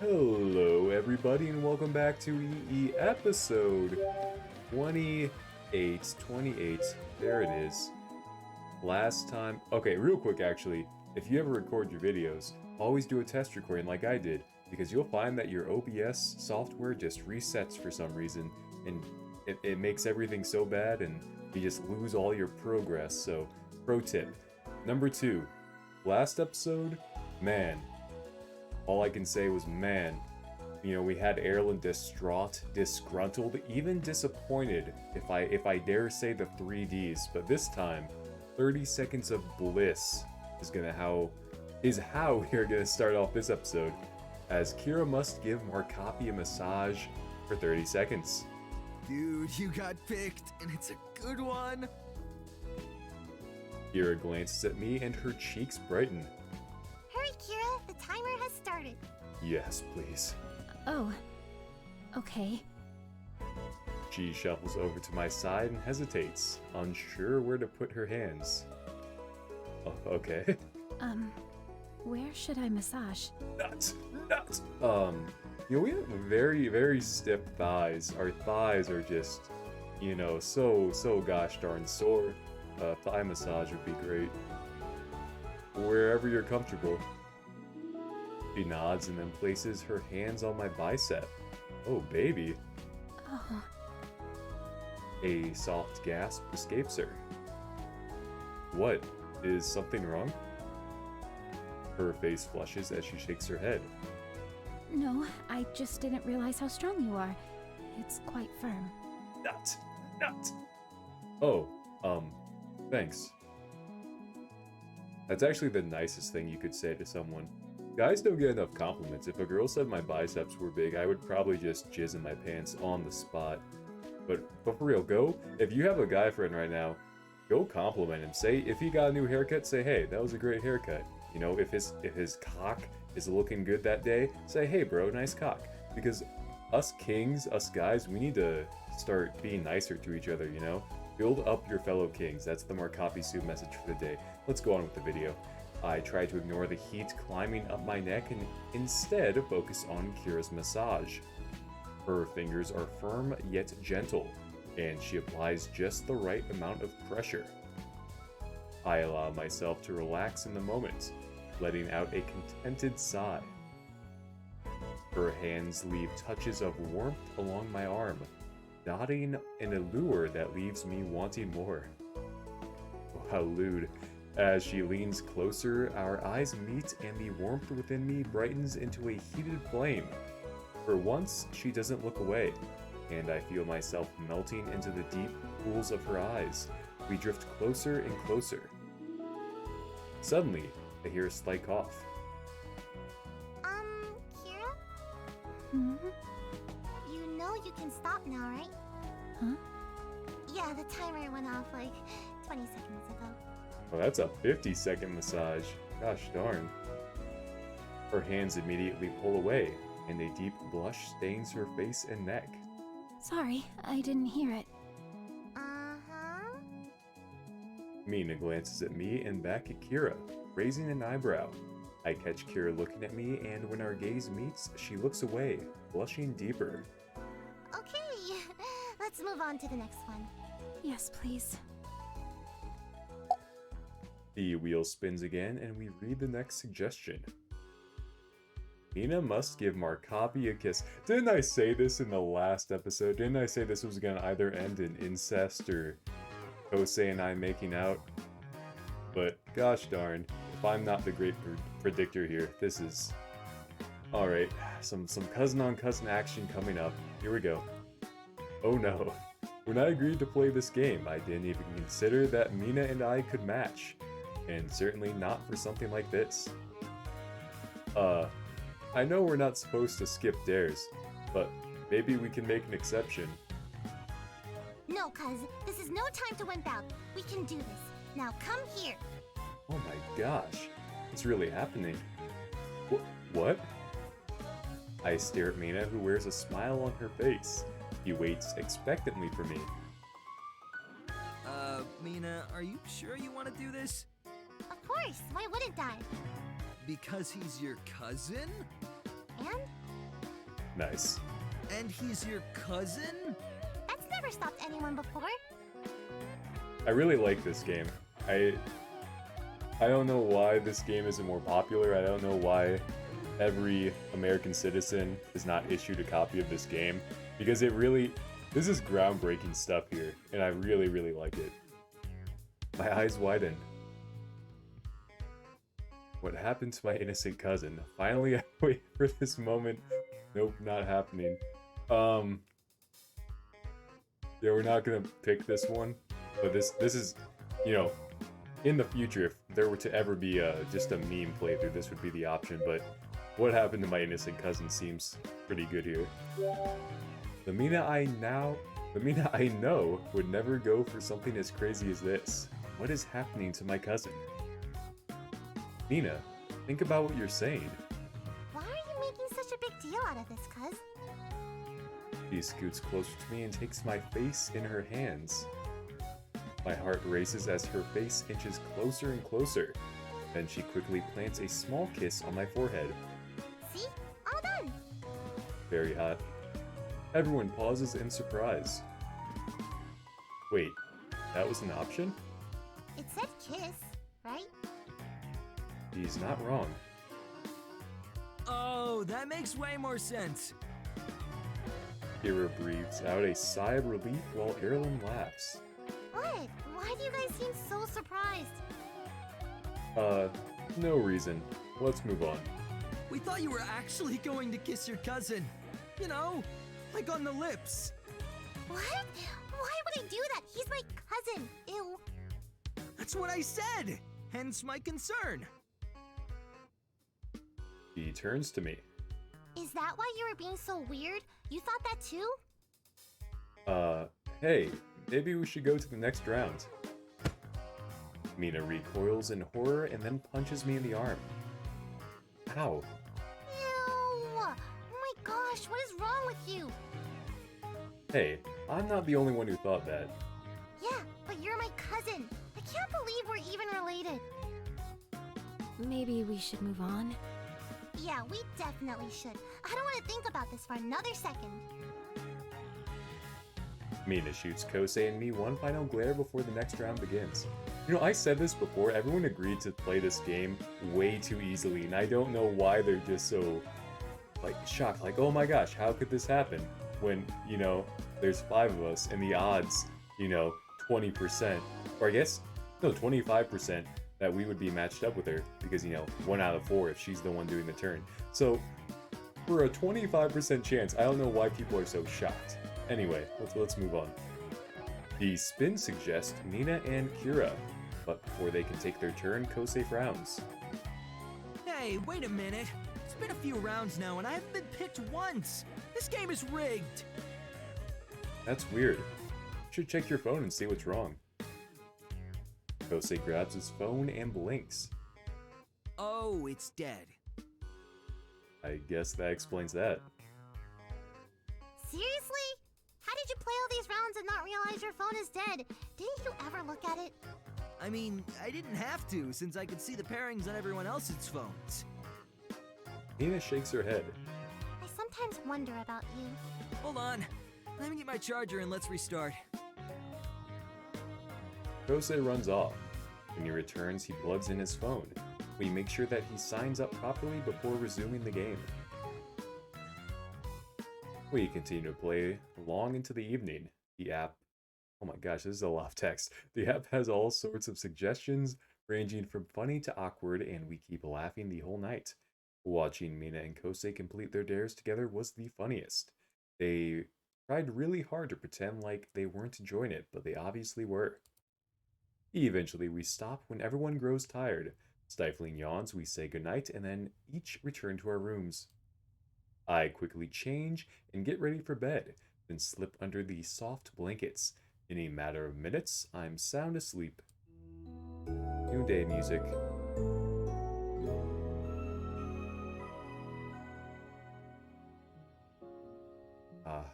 Hello, everybody, and welcome back to EE episode 28. 28. There it is. Last time. Okay, real quick, actually. If you ever record your videos, always do a test recording like I did, because you'll find that your OBS software just resets for some reason, and it makes everything so bad, and you just lose all your progress. So, pro tip. Number 2. Last episode, man. All I can say was, man, you know, we had Erlen distraught, disgruntled, even disappointed, if I dare say the 3Ds, but this time, 30 seconds of bliss is how we're gonna start off this episode, as Kira must give Markapi a massage for 30 seconds. Dude, you got picked, and it's a good one! Kira glances at me and her cheeks brighten. Hurry, Kira, the timer has started. Yes, please. Oh, okay. She shuffles over to my side and hesitates, unsure where to put her hands. Oh, okay. Where should I massage? Nuts! You know, we have very, very stiff thighs. Our thighs are just, you know, so gosh darn sore. Thigh massage would be great. Wherever you're comfortable. She nods and then places her hands on my bicep. Oh, baby. Oh. A soft gasp escapes her. What? Is something wrong? Her face flushes as she shakes her head. No, I just didn't realize how strong you are. It's quite firm. Nut! Oh, thanks. That's actually the nicest thing you could say to someone. Guys don't get enough compliments. If a girl said my biceps were big, I would probably just jizz in my pants on the spot. But for real, if you have a guy friend right now, go compliment him. Say, if he got a new haircut, say, hey, that was a great haircut. You know, if his cock is looking good that day, say, hey bro, nice cock. Because us kings, us guys, we need to start being nicer to each other, you know? Build up your fellow kings. That's the Markapi Sue message for the day. Let's go on with the video. I try to ignore the heat climbing up my neck and instead focus on Kira's massage. Her fingers are firm yet gentle, and she applies just the right amount of pressure. I allow myself to relax in the moment, letting out a contented sigh. Her hands leave touches of warmth along my arm, dotting an allure that leaves me wanting more. Oh, how lewd. As she leans closer, our eyes meet and the warmth within me brightens into a heated flame. For once, she doesn't look away, and I feel myself melting into the deep pools of her eyes. We drift closer and closer. Suddenly, I hear a slight cough. Kira? Hmm? You know you can stop now, right? Huh? Yeah, the timer went off like 20 seconds ago. Well, that's a 50-second massage. Gosh darn. Her hands immediately pull away, and a deep blush stains her face and neck. Sorry, I didn't hear it. Mina glances at me and back at Kira, raising an eyebrow. I catch Kira looking at me, and when our gaze meets, she looks away, blushing deeper. Okay, let's move on to the next one. Yes, please. The wheel spins again, and we read the next suggestion. Mina must give Markapi a kiss. Didn't I say this in the last episode? Didn't I say this was gonna either end in incest or Kosei and I making out? But gosh darn, if I'm not the great predictor here, this is... Alright, some cousin on cousin action coming up. Here we go. Oh no. When I agreed to play this game, I didn't even consider that Mina and I could match. And certainly not for something like this. I know we're not supposed to skip dares, but maybe we can make an exception. No, cuz, this is no time to wimp out. We can do this. Now come here. Oh my gosh, it's really happening. What? I stare at Mina, who wears a smile on her face. He waits expectantly for me. Mina, are you sure you want to do this? Of course, why wouldn't I? Because he's your cousin? And Nice. And he's your cousin? That's never stopped anyone before. I really like this game. I don't know why this game isn't more popular. I don't know why every American citizen is not issued a copy of this game, because this is groundbreaking stuff here, and I really, really like it. My eyes widen. What happened to my innocent cousin? Finally, I wait for this moment. Nope, not happening. Yeah, we're not gonna pick this one, but this is, you know, in the future, if there were to ever be just a meme playthrough, this would be the option, but what happened to my innocent cousin seems pretty good here. The Mina I know would never go for something as crazy as this. What is happening to my cousin? Mina, think about what you're saying. Why are you making such a big deal out of this, cuz? She scoots closer to me and takes my face in her hands. My heart races as her face inches closer and closer. Then she quickly plants a small kiss on my forehead. See? All done! Very hot. Everyone pauses in surprise. Wait, that was an option? It said kiss, right? He's not wrong. Oh, that makes way more sense. Kira breathes out a sigh of relief while Erlen laughs. What? Why do you guys seem so surprised? No reason. Let's move on. We thought you were actually going to kiss your cousin. You know, like on the lips. What? Why would I do that? He's my cousin. Ew. That's what I said. Hence my concern. He turns to me. Is that why you were being so weird? You thought that too? Hey, maybe we should go to the next round. Mina recoils in horror and then punches me in the arm. Ow. Ew. Oh my gosh, what is wrong with you? Hey, I'm not the only one who thought that. Yeah, but you're my cousin. I can't believe we're even related. Maybe we should move on. Yeah, we definitely should. I don't want to think about this for another second. Mina shoots Kosei and me one final glare before the next round begins. You know, I said this before, everyone agreed to play this game way too easily, and I don't know why they're just so, like, shocked. Like, oh my gosh, how could this happen? When, you know, there's 5 of us, and the odds, you know, 20%, or I guess, no, 25%, that we would be matched up with her, because, you know, 1 out of 4 if she's the one doing the turn. So, for a 25% chance, I don't know why people are so shocked. Anyway, let's move on. The spin suggests Mina and Kira, but before they can take their turn, Kosei frowns. Hey, wait a minute. It's been a few rounds now and I haven't been picked once. This game is rigged. That's weird. You should check your phone and see what's wrong. Kosei grabs his phone and blinks. Oh, it's dead. I guess that explains that. Seriously? How did you play all these rounds and not realize your phone is dead? Didn't you ever look at it? I mean, I didn't have to since I could see the pairings on everyone else's phones. Mina shakes her head. I sometimes wonder about you. Hold on. Let me get my charger and let's restart. Kosei runs off. When he returns, he plugs in his phone. We make sure that he signs up properly before resuming the game. We continue to play long into the evening. The app, oh my gosh, this is a lot of text. The app has all sorts of suggestions, ranging from funny to awkward, and we keep laughing the whole night. Watching Mina and Kosei complete their dares together was the funniest. They tried really hard to pretend like they weren't enjoying it, but they obviously were. Eventually, we stop when everyone grows tired. Stifling yawns, we say goodnight and then each return to our rooms. I quickly change and get ready for bed, then slip under the soft blankets. In a matter of minutes, I'm sound asleep. New day music. Ah,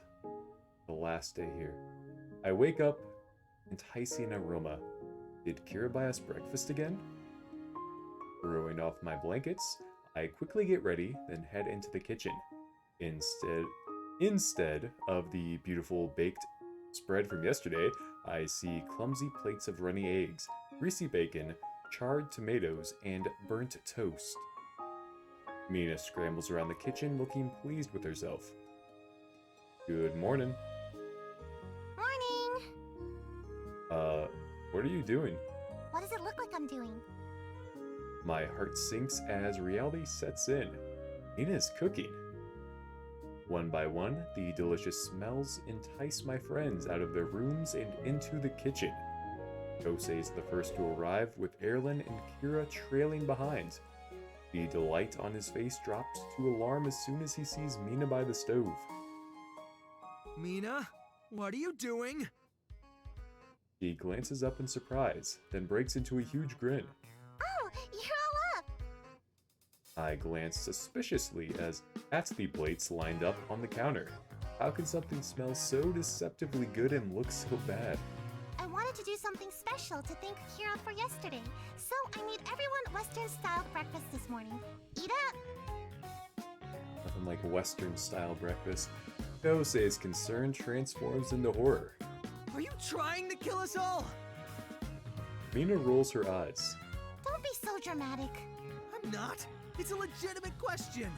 the last day here. I wake up, enticing aroma. Did Kira buy us breakfast again? Throwing off my blankets, I quickly get ready, then head into the kitchen. Instead of the beautiful baked spread from yesterday, I see clumsy plates of runny eggs, greasy bacon, charred tomatoes, and burnt toast. Mina scrambles around the kitchen looking pleased with herself. Good morning. Morning! What are you doing? What does it look like I'm doing? My heart sinks as reality sets in. Mina is cooking. One by one, the delicious smells entice my friends out of their rooms and into the kitchen. Kosei is the first to arrive, with Erlen and Kira trailing behind. The delight on his face drops to alarm as soon as he sees Mina by the stove. Mina, what are you doing? He glances up in surprise, then breaks into a huge grin. Oh, you're all up! I glance suspiciously at the plates lined up on the counter. How can something smell so deceptively good and look so bad? I wanted to do something special to thank Kira for yesterday, so I made everyone Western-style breakfast this morning. Eat up! Nothing like Western-style breakfast. Kosei's concern transforms into horror. Are you trying to kill us all? Mina rolls her eyes. Don't be so dramatic. I'm not. It's a legitimate question.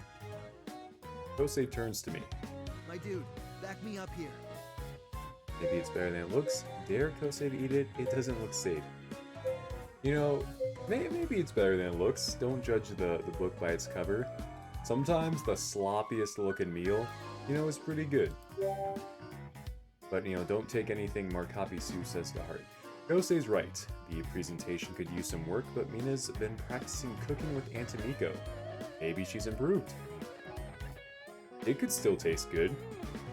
Kosei turns to me. My dude, back me up here. Maybe it's better than it looks. Dare Kosei to eat it? It doesn't look safe. You know, maybe it's better than it looks. Don't judge the book by its cover. Sometimes the sloppiest looking meal, is pretty good. But, don't take anything Markapi-Su says to heart. Kosei's right. The presentation could use some work, but Mina's been practicing cooking with Aunt Amiko. Maybe she's improved. It could still taste good.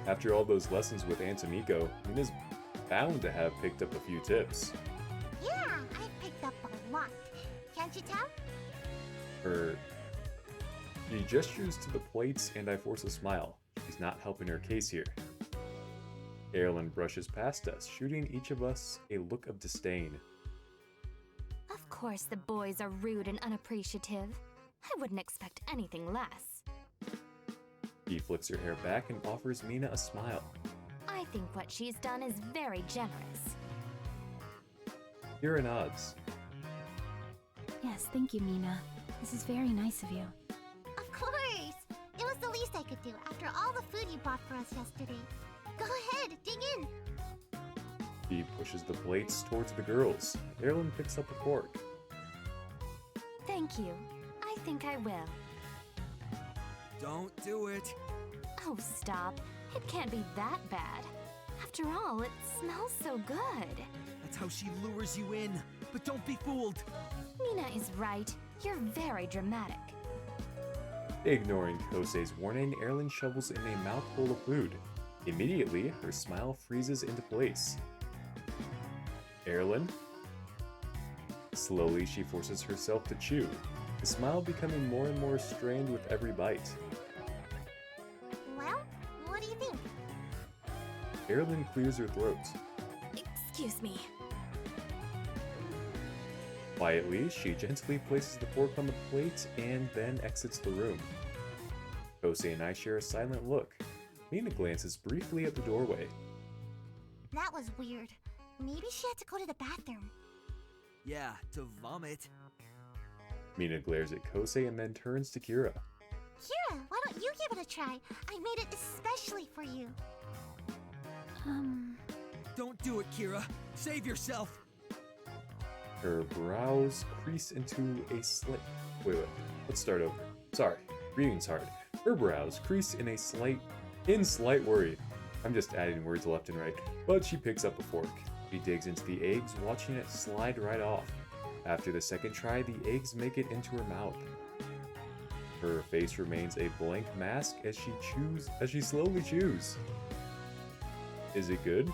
After all those lessons with Aunt Amiko, Mina's bound to have picked up a few tips. Yeah, I picked up a lot. Can't you tell? She gestures to the plates and I force a smile. She's not helping her case here. Erlen brushes past us, shooting each of us a look of disdain. Of course the boys are rude and unappreciative. I wouldn't expect anything less. She flicks her hair back and offers Mina a smile. I think what she's done is very generous. Kira nods. Yes, thank you, Mina. This is very nice of you. Of course! It was the least I could do after all the food you bought for us yesterday. Go ahead, dig in! She pushes the plates towards the girls. Erlen picks up a fork. Thank you. I think I will. Don't do it. Oh, stop. It can't be that bad. After all, it smells so good. That's how she lures you in. But don't be fooled. Mina is right. You're very dramatic. Ignoring Kosei's warning, Erlen shovels in a mouthful of food. Immediately, her smile freezes into place. Erlen? Slowly, she forces herself to chew, the smile becoming more and more strained with every bite. Well, what do you think? Erlen clears her throat. Excuse me. Quietly, she gently places the fork on the plate and then exits the room. Kosei and I share a silent look. Mina glances briefly at the doorway. That was weird. Maybe she had to go to the bathroom. Yeah, to vomit. Mina glares at Kosei and then turns to Kira. Kira, why don't you give it a try? I made it especially for you. Don't do it, Kira. Save yourself. Her brows crease into a slight... Wait, let's start over. Sorry, reading's hard. Her brows crease in slight worry. I'm just adding words left and right. But she picks up a fork. She digs into the eggs, watching it slide right off. After the second try, the eggs make it into her mouth. Her face remains a blank mask as she slowly chews. Is it good?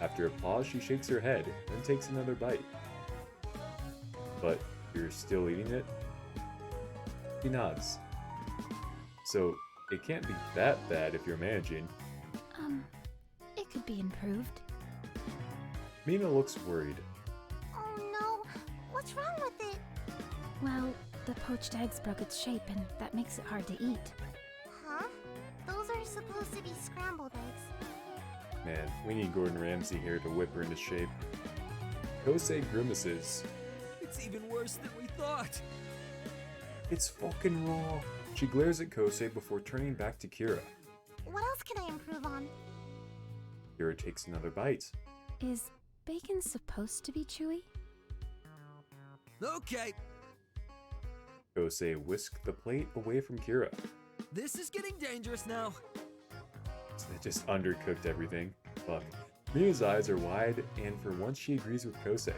After a pause, she shakes her head, then takes another bite. But you're still eating it? She nods. So, it can't be that bad if you're managing. It could be improved. Mina looks worried. Oh no, what's wrong with it? Well, the poached eggs broke its shape, and that makes it hard to eat. Huh? supposed to be scrambled eggs. Man, we need Gordon Ramsay here to whip her into shape. Kosei grimaces. It's even worse than we thought. It's fucking raw. She glares at Kosei before turning back to Kira. What else can I improve on? Kira takes another bite. Is bacon supposed to be chewy? Okay, Kosei whisked the plate away from Kira. this is getting dangerous now. It just undercooked everything. Fuck. Mina's eyes are wide, and for once she agrees with Kosei.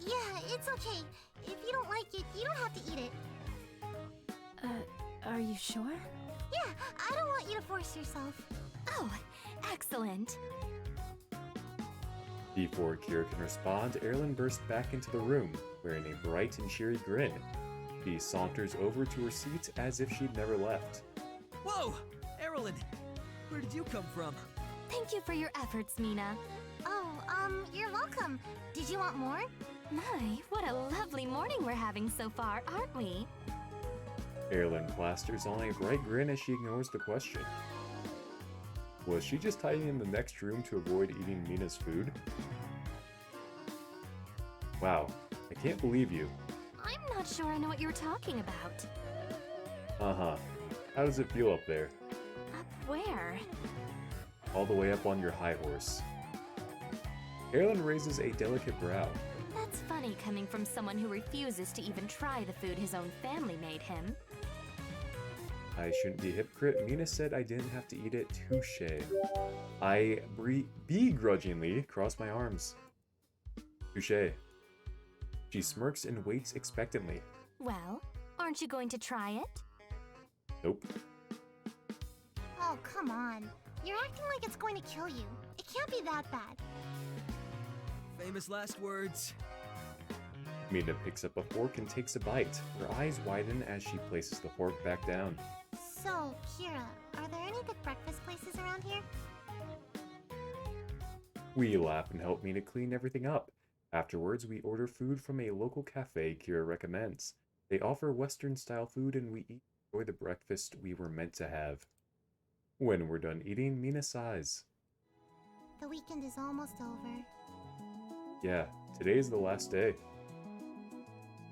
Yeah, it's okay. If you don't like it, you don't have to eat it. Are you sure? Yeah, I don't want you to force yourself. Oh, excellent. Before Kira can respond, Erlen bursts back into the room, wearing a bright and cheery grin. She saunters over to her seat as if she'd never left. Whoa! Erilyn, where did you come from? Thank you for your efforts, Mina. Oh, you're welcome. Did you want more? My, what a lovely morning we're having so far, aren't we? Erlen plasters on a bright grin as she ignores the question. Was she just hiding in the next room to avoid eating Mina's food? Wow, I can't believe you. I'm not sure I know what you're talking about. Uh-huh. How does it feel up there? Up where? All the way up on your high horse. Erlen raises a delicate brow. That's funny coming from someone who refuses to even try the food his own family made him. I shouldn't be a hypocrite. Mina said I didn't have to eat it. Touche. I begrudgingly cross my arms. Touche. She smirks and waits expectantly. Well, aren't you going to try it? Nope. Oh, come on. You're acting like it's going to kill you. It can't be that bad. Famous last words. Mina picks up a fork and takes a bite. Her eyes widen as she places the fork back down. So, Kira, are there any good breakfast places around here? We laugh and help Mina clean everything up. Afterwards, we order food from a local cafe Kira recommends. They offer Western-style food and we enjoy the breakfast we were meant to have. When we're done eating, Mina sighs. The weekend is almost over. Yeah, today's the last day.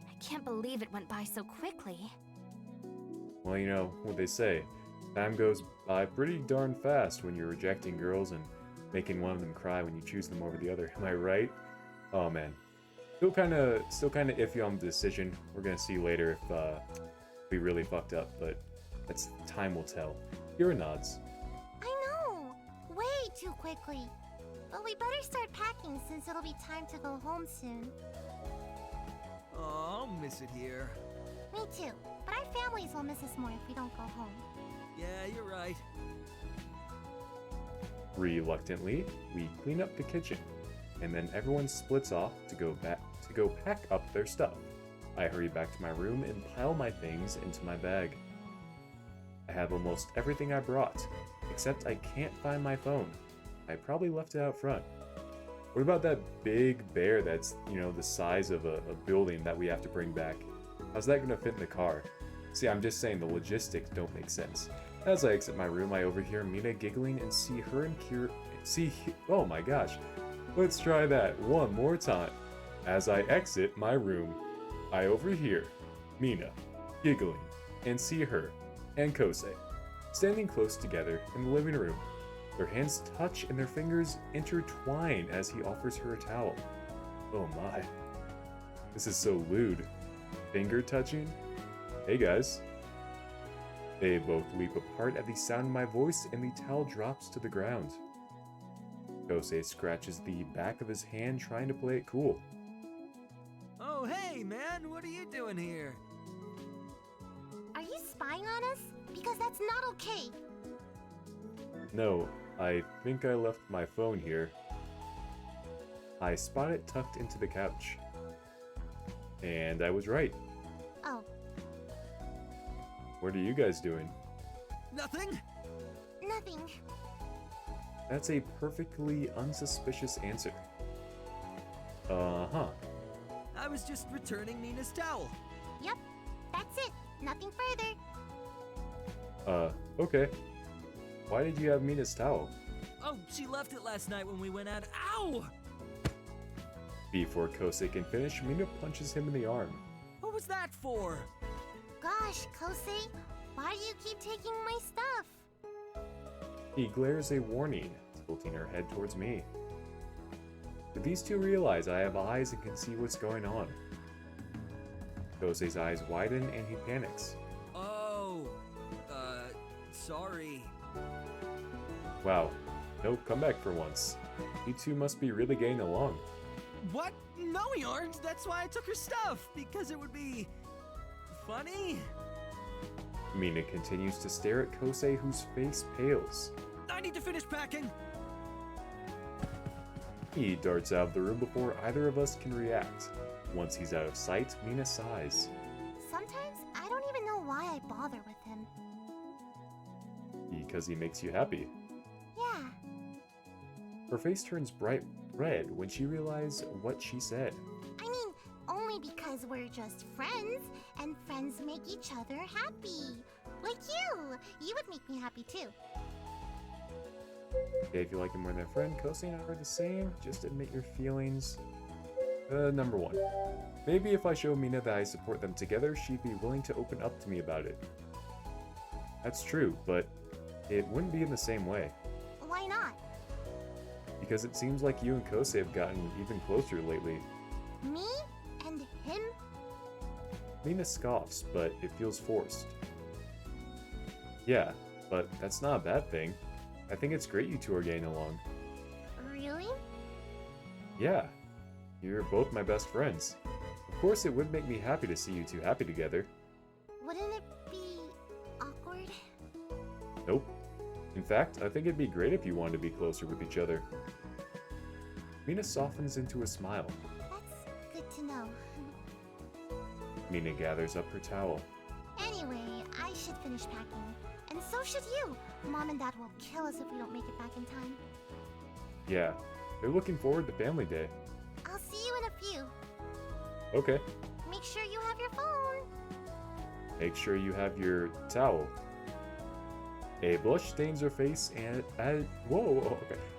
I can't believe it went by so quickly. Well, you know what they say. Time goes by pretty darn fast when you're rejecting girls and making one of them cry when you choose them over the other. Am I right? Oh man. Still kind of iffy on the decision. We're gonna see later if we really fucked up, but that's time will tell. Kira nods. I know! Way too quickly. But we better start packing since it'll be time to go home soon. Oh, I'll miss it here. Me too. But our families will miss us more if we don't go home. Yeah, you're right. Reluctantly, we clean up the kitchen, and then everyone splits off to go pack up their stuff. I hurry back to my room and pile my things into my bag. I have almost everything I brought, except I can't find my phone. I probably left it out front. What about that big bear that's, you know, the size of a building that we have to bring back? How's that gonna fit in the car? See, I'm just saying the logistics don't make sense. As I exit my room, I overhear Mina giggling and see her and Kira... Oh my gosh. Let's try that one more time. As I exit my room, I overhear Mina giggling and see her and Kosei standing close together in the living room. Their hands touch and their fingers intertwine as he offers her a towel. Oh my. This is so lewd. Finger touching? Hey guys. They both leap apart at the sound of my voice and the towel drops to the ground. Kosei scratches the back of his hand trying to play it cool. Oh, hey, man, what are you doing here? Are you spying on us? Because that's not okay. No, I think I left my phone here. I spot it tucked into the couch. And I was right. Oh, What are you guys doing? Nothing? nothing. That's a perfectly unsuspicious answer. Uh-huh. I was just returning Mina's towel. Yep, that's it. Nothing further. Okay. Why did you have Mina's towel? Oh, she left it last night when we went out. Ow! Before Kosei can finish, Mina punches him in the arm. What was that for? Gosh, Kosei, why do you keep taking my stuff? He glares a warning, tilting her head towards me. But these two realize I have eyes and can see what's going on. Kosei's eyes widen and he panics. Oh, sorry. Wow, no comeback for once. You two must be really getting along. What? No, we aren't. That's why I took her stuff, because it would be funny. Mina continues to stare at Kosei, whose face pales. I need to finish packing. He darts out of the room before either of us can react. Once he's out of sight, Mina sighs. Sometimes I don't even know why I bother with him. Because he makes you happy. Yeah. Her face turns bright red when she realizes what she said. I mean, only because we're just friends, and friends make each other happy. Like you! You would make me happy too. Okay, if you like him more than a friend, Kosei and I are the same. Just admit your feelings. Number 1. Maybe if I show Mina that I support them together, she'd be willing to open up to me about it. That's true, but it wouldn't be in the same way. Why not? Because it seems like you and Kosei have gotten even closer lately. Me? And him? Mina scoffs, but it feels forced. Yeah, but that's not a bad thing. I think it's great you two are getting along. Really? Yeah, you're both my best friends. Of course it would make me happy to see you two happy together. Wouldn't it be awkward? Nope. In fact, I think it'd be great if you wanted to be closer with each other. Mina softens into a smile. That's good to know. Mina gathers up her towel. Anyway, I should finish packing. And so should you. Mom and Dad will kill us if we don't make it back in time. Yeah, they're looking forward to Family Day. I'll see you in a few. Okay, Make sure you have your phone. make sure you have your towel. A blush stains her face and a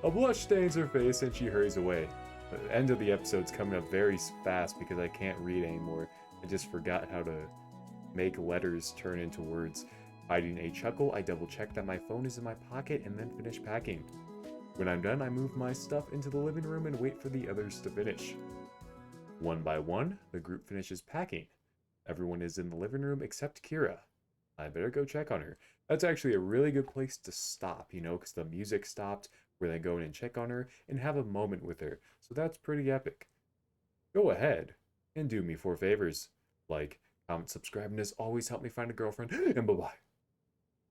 blush stains her face and she hurries away. The end of the episode's coming up very fast because I can't read anymore. I just forgot how to make letters turn into words. Hiding a chuckle, I double check that my phone is in my pocket and then finish packing. When I'm done, I move my stuff into the living room and wait for the others to finish. One by one, the group finishes packing. Everyone is in the living room except Kira. I better go check on her. That's actually a really good place to stop, you know, because the music stopped. We're then going and check on her and have a moment with her. So that's pretty epic. Go ahead and do me 4 favors. Like, comment, subscribe, and as always, help me find a girlfriend. And bye-bye.